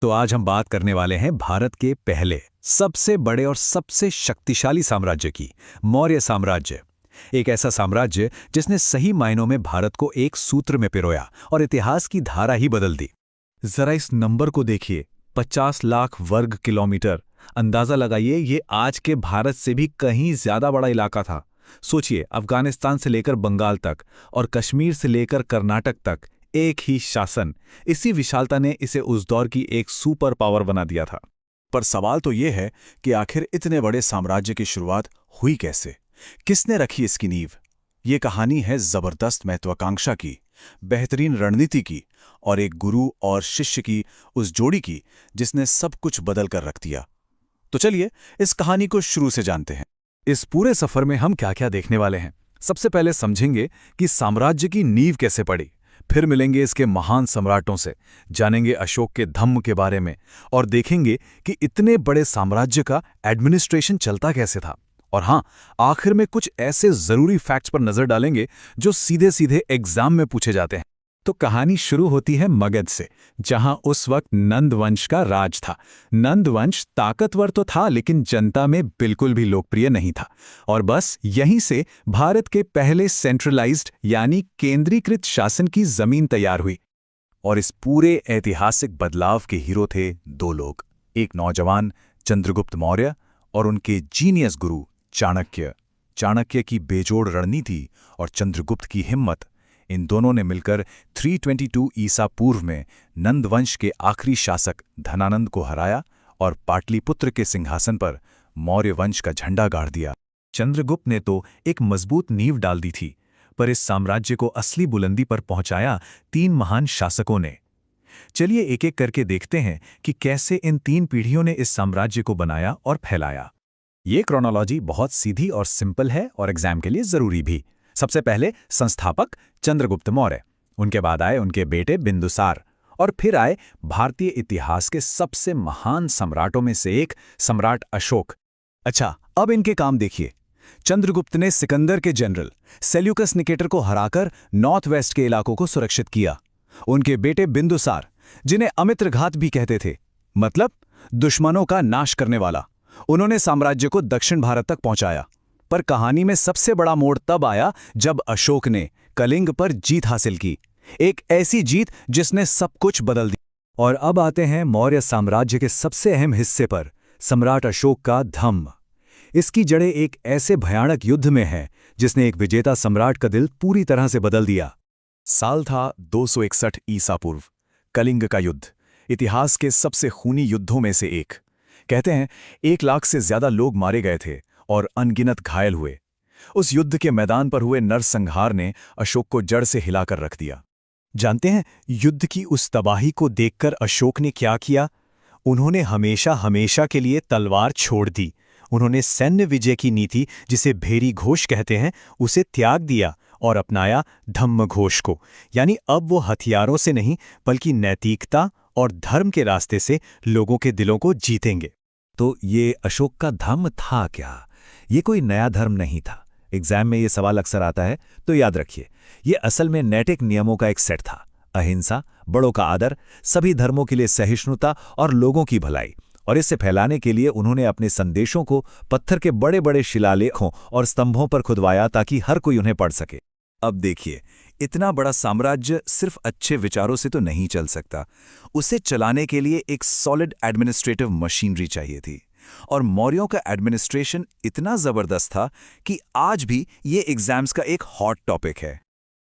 तो आज हम बात करने वाले हैं भारत के पहले सबसे बड़े और सबसे शक्तिशाली साम्राज्य की, मौर्य साम्राज्य। एक ऐसा साम्राज्य जिसने सही मायनों में भारत को एक सूत्र में पिरोया और इतिहास की धारा ही बदल दी। जरा इस नंबर को देखिए, 50 लाख वर्ग किलोमीटर। अंदाजा लगाइए, ये आज के भारत से भी कहीं ज्यादा बड़ा इलाका था। सोचिए, अफगानिस्तान से लेकर बंगाल तक और कश्मीर से लेकर कर्नाटक तक एक ही शासन। इसी विशालता ने इसे उस दौर की एक सुपर पावर बना दिया था। पर सवाल तो ये है कि आखिर इतने बड़े साम्राज्य की शुरुआत हुई कैसे? किसने रखी इसकी नींव? ये कहानी है जबरदस्त महत्वाकांक्षा की, बेहतरीन रणनीति की और एक गुरु और शिष्य की, उस जोड़ी की जिसने सब कुछ बदल कर रख दिया। तो चलिए इस कहानी को शुरू से जानते हैं। इस पूरे सफर में हम क्या क्या देखने वाले हैं? सबसे पहले समझेंगे कि साम्राज्य की नींव कैसे पड़ी, फिर मिलेंगे इसके महान सम्राटों से, जानेंगे अशोक के धम्म के बारे में और देखेंगे कि इतने बड़े साम्राज्य का एडमिनिस्ट्रेशन चलता कैसे था। और हाँ, आखिर में कुछ ऐसे जरूरी फैक्ट्स पर नजर डालेंगे जो सीधे सीधे एग्जाम में पूछे जाते हैं। तो कहानी शुरू होती है मगध से, जहां उस वक्त नंद वंश का राज था। नंद वंश ताकतवर तो था, लेकिन जनता में बिल्कुल भी लोकप्रिय नहीं था। और बस यहीं से भारत के पहले सेंट्रलाइज्ड यानी केंद्रीकृत शासन की जमीन तैयार हुई। और इस पूरे ऐतिहासिक बदलाव के हीरो थे दो लोग, एक नौजवान चंद्रगुप्त मौर्य और उनके जीनियस गुरु चाणक्य। चाणक्य की बेजोड़ रणनीति और चंद्रगुप्त की हिम्मत, इन दोनों ने मिलकर 322 ईसा पूर्व में नंदवंश के आखिरी शासक धनानंद को हराया और पाटलिपुत्र के सिंहासन पर मौर्य वंश का झंडा गाड़ दिया। चंद्रगुप्त ने तो एक मजबूत नींव डाल दी थी, पर इस साम्राज्य को असली बुलंदी पर पहुंचाया 3 महान शासकों ने। चलिए एक एक करके देखते हैं कि कैसे इन 3 पीढ़ियों ने इस साम्राज्य को बनाया और फैलाया। ये क्रोनोलॉजी बहुत सीधी और सिंपल है और एग्जाम के लिए जरूरी भी। सबसे पहले संस्थापक चंद्रगुप्त मौर्य, उनके बाद आए उनके बेटे बिंदुसार और फिर आए भारतीय इतिहास के सबसे महान सम्राटों में से एक सम्राट अशोक। अच्छा, अब इनके काम देखिए। चंद्रगुप्त ने सिकंदर के जनरल सेल्यूकस निकेटर को हराकर नॉर्थ वेस्ट के इलाकों को सुरक्षित किया। उनके बेटे बिंदुसार, जिन्हें अमित्रघात भी कहते थे, मतलब दुश्मनों का नाश करने वाला, उन्होंने साम्राज्य को दक्षिण भारत तक पहुंचाया। पर कहानी में सबसे बड़ा मोड़ तब आया जब अशोक ने कलिंग पर जीत हासिल की, एक ऐसी जीत जिसने सब कुछ बदल दिया। और अब आते हैं मौर्य साम्राज्य के सबसे अहम हिस्से पर, सम्राट अशोक का धम्म। इसकी जड़ें एक ऐसे भयानक युद्ध में हैं जिसने एक विजेता सम्राट का दिल पूरी तरह से बदल दिया। साल था 261 ईसा पूर्व, कलिंग का युद्ध, इतिहास के सबसे खूनी युद्धों में से एक। कहते हैं 1 लाख से ज्यादा लोग मारे गए थे और अनगिनत घायल हुए। उस युद्ध के मैदान पर हुए नरसंहार ने अशोक को जड़ से हिलाकर रख दिया। जानते हैं युद्ध की उस तबाही को देखकर अशोक ने क्या किया? उन्होंने हमेशा हमेशा के लिए तलवार छोड़ दी। उन्होंने सैन्य विजय की नीति, जिसे भेरी घोष कहते हैं, उसे त्याग दिया और अपनाया धम्म घोष को। यानी अब वो हथियारों से नहीं बल्कि नैतिकता और धर्म के रास्ते से लोगों के दिलों को जीतेंगे। तो ये अशोक का धम्म था क्या? ये कोई नया धर्म नहीं था। एग्जाम में ये सवाल अक्सर आता है, तो याद रखिए, ये असल में नैतिक नियमों का एक सेट था। अहिंसा, बड़ों का आदर, सभी धर्मों के लिए सहिष्णुता और लोगों की भलाई। और इसे फैलाने के लिए उन्होंने अपने संदेशों को पत्थर के बड़े बड़े शिलालेखों और स्तंभों पर खुदवाया ताकि हर कोई उन्हें पढ़ सके। अब देखिए, इतना बड़ा साम्राज्य सिर्फ अच्छे विचारों से तो नहीं चल सकता। उसे चलाने के लिए एक सॉलिड एडमिनिस्ट्रेटिव मशीनरी चाहिए थी। और मौर्यों का एडमिनिस्ट्रेशन इतना जबरदस्त था कि आज भी ये एग्जाम्स का एक हॉट टॉपिक है।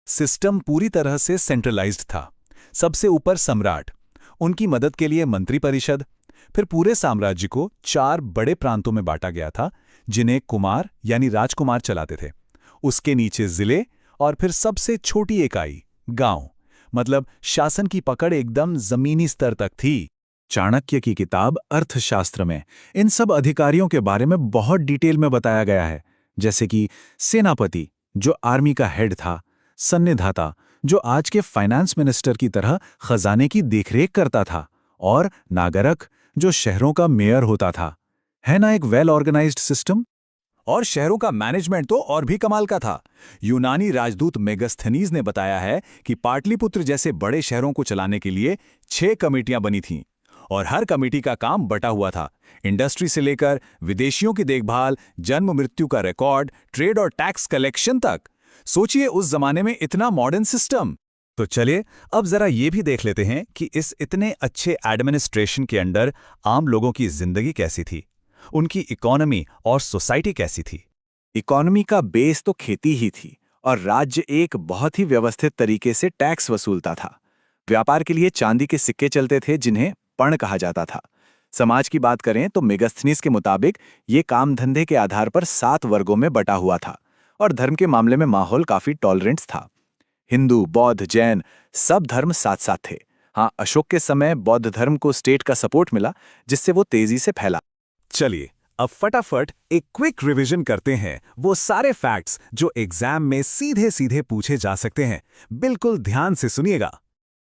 सिस्टम पूरी तरह से सेंट्रलाइज्ड था। सबसे ऊपर सम्राट, उनकी मदद के लिए मंत्री परिषद, फिर पूरे साम्राज्य को 4 बड़े प्रांतों में बांटा गया था, जिन्हें कुमार यानी राजकुमार चलाते थे। उसके नीचे जिले और फिर सबसे छोटी इकाई गांव, मतलब शासन की पकड़ एकदम जमीनी स्तर तक थी। चाणक्य की किताब अर्थशास्त्र में इन सब अधिकारियों के बारे में बहुत डिटेल में बताया गया है, जैसे कि सेनापति, जो आर्मी का हेड था, सन्निधाता, जो आज के फाइनेंस मिनिस्टर की तरह खजाने की देखरेख करता था, और नागरक, जो शहरों का मेयर होता था। है ना एक वेल ऑर्गेनाइज्ड सिस्टम? और शहरों का मैनेजमेंट तो और भी कमाल का था। यूनानी राजदूत मेगस्थनीज ने बताया है कि पाटलिपुत्र जैसे बड़े शहरों को चलाने के लिए 6 कमेटियां बनी थीं और हर कमेटी का काम बटा हुआ था। इंडस्ट्री से लेकर विदेशियों की देखभाल, जन्म मृत्यु का रिकॉर्ड, ट्रेड और टैक्स कलेक्शन तक। सोचिए उस जमाने में इतना मॉडर्न सिस्टम। तो चलिए अब जरा ये भी देख लेते हैं कि इस इतने अच्छे एडमिनिस्ट्रेशन के अंडर आम लोगों की जिंदगी कैसी थी, उनकी इकोनॉमी और सोसाइटी कैसी थी। इकोनॉमी का बेस तो खेती ही थी और राज्य एक बहुत ही व्यवस्थित तरीके से टैक्स वसूलता था। व्यापार के लिए चांदी के सिक्के चलते थे जिन्हें पण कहा जाता था। समाज की बात करें तो मेगास्थनीज के मुताबिक ये काम धंधे के आधार पर 7 वर्गों में बटा हुआ था और धर्म के मामले में माहौल काफी टॉलरेंट था। हिंदू, बौद्ध, जैन सब धर्म साथ साथ थे। हाँ, अशोक के समय बौद्ध धर्म को स्टेट का सपोर्ट मिला जिससे वो तेजी से फैला। चलिए अब फटाफट एक क्विक रिवीजन करते हैं वो सारे फैक्ट्स जो एग्जाम में सीधे सीधे पूछे जा सकते हैं। बिल्कुल ध्यान से सुनिएगा।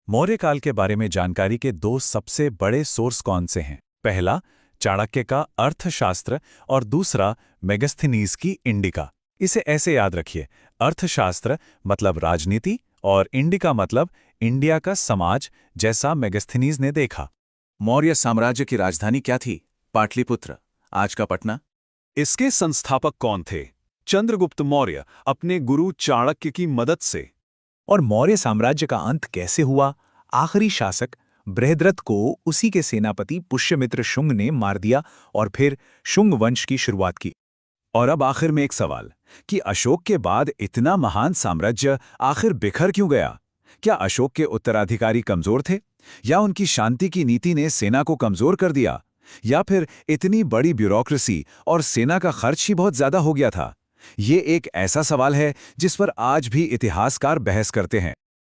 मौर्य काल के बारे में जानकारी के 2 सबसे बड़े सोर्स कौन से हैं? पहला चाणक्य का अर्थशास्त्र और दूसरा मेगास्थनीज की इंडिका। इसे ऐसे याद रखिए, अर्थशास्त्र मतलब राजनीति और इंडिका मतलब इंडिया का समाज, जैसा मेगास्थनीज ने देखा। मौर्य साम्राज्य की राजधानी क्या थी? पाटलिपुत्र, आज का पटना। इसके संस्थापक कौन थे? चंद्रगुप्त मौर्य अपने गुरु चाणक्य की मदद से। और मौर्य साम्राज्य का अंत कैसे हुआ? आखिरी शासक बृहद्रथ को उसी के सेनापति पुष्यमित्र शुंग ने मार दिया और फिर शुंग वंश की शुरुआत की। और अब आखिर में एक सवाल कि अशोक के बाद इतना महान साम्राज्य आखिर बिखर क्यों गया? क्या अशोक के उत्तराधिकारी कमजोर थे, या उनकी शांति की नीति ने सेना को कमजोर कर दिया, या फिर इतनी बड़ी ब्यूरोक्रेसी और सेना का खर्च ही बहुत ज्यादा हो गया था? ये एक ऐसा सवाल है जिस पर आज भी इतिहासकार बहस करते हैं।